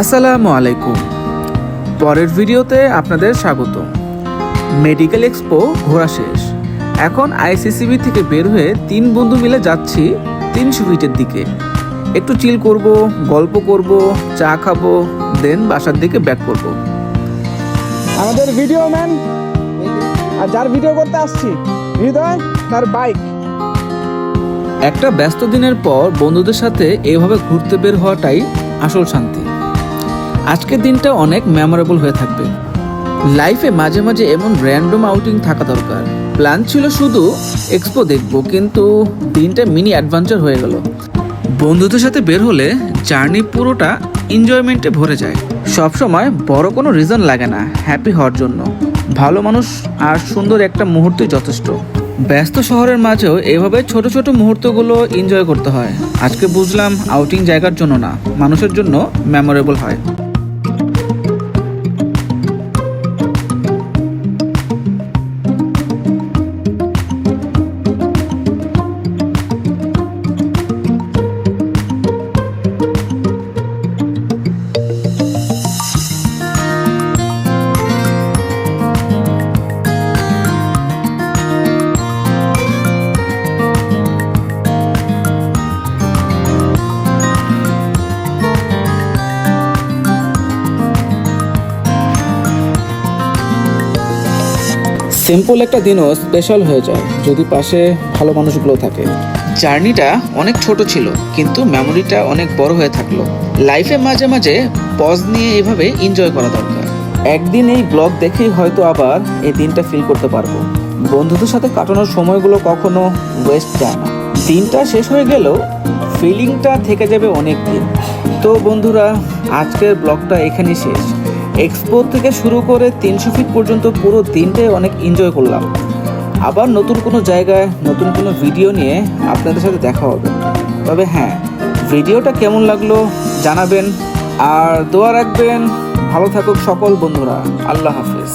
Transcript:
আসসালামু আলাইকুম। পরের ভিডিওতে আপনাদের স্বাগত। মেডিকেল এক্সপো ঘোরা শেষ, এখন আইসিসিবি থেকে বের হয়ে 3 বন্ধু মিলে যাচ্ছি 300 ফিটের দিকে। একটু চিল করব, গল্প করব, চা খাবো, দেন বাসার দিকে ব্যাক করব। আমাদের ভিডিও ম্যান আর যার ভিডিও করতে আসছি হৃদয়, তার বাইক। একটা ব্যস্ত দিনের পর বন্ধুদের সাথে এইভাবে ঘুরতে বের হওয়াটাই আসল শান্তি। আজকের দিনটা অনেক মেমোরেবল হয়ে থাকবে। লাইফে মাঝে মাঝে এমন র্যান্ডম আউটিং থাকা দরকার। প্ল্যান ছিল শুধু এক্সপো দেখব, কিন্তু দিনটা মিনি অ্যাডভেঞ্চার হয়ে গেল। বন্ধুদের সাথে বের হলে জার্নি পুরোটা এনজয়মেন্টে ভরে যায়। সবসময় বড় কোনো রিজন লাগে না হ্যাপি হওয়ার জন্য। ভালো মানুষ আর সুন্দর একটা মুহূর্তই যথেষ্ট। ব্যস্ত শহরের মাঝেও এভাবে ছোট ছোট মুহূর্তগুলো এনজয় করতে হয়। আজকে বুঝলাম আউটিং জায়গার জন্য না, মানুষের জন্য মেমোরেবল হয়। সিম্পল একটা দিনও স্পেশাল হয়ে যায় যদি পাশে ভালো মানুষগুলো থাকে। জার্নিটা অনেক ছোট ছিল, কিন্তু মেমোরিটা অনেক বড় হয়ে থাকলো। লাইফে মাঝে মাঝে পজ নিয়ে এইভাবে এনজয় করা দরকার। একদিন এই ব্লগ দেখেই হয়তো আবার এই দিনটা ফিল করতে পারবো। বন্ধুদের সাথে কাটানোর সময়গুলো কখনো ওয়েস্ট যায় না। দিনটা শেষ হয়ে গেলেও ফিলিংটা থেকে যাবে অনেক দিন। তো বন্ধুরা, আজকের ব্লগটা এখানেই শেষ। এক্সপো থেকে শুরু করে 300 ফিট পর্যন্ত পুরো দিনটাই অনেক এনজয় করলাম। আবার নতুন কোনো জায়গায় নতুন কোনো ভিডিও নিয়ে আপনাদের সাথে দেখা হবে। তবে হ্যাঁ, ভিডিওটা কেমন লাগলো জানাবেন, আর দোয়া রাখবেন। ভালো থাকুক সকল বন্ধুরা। আল্লাহ হাফেজ।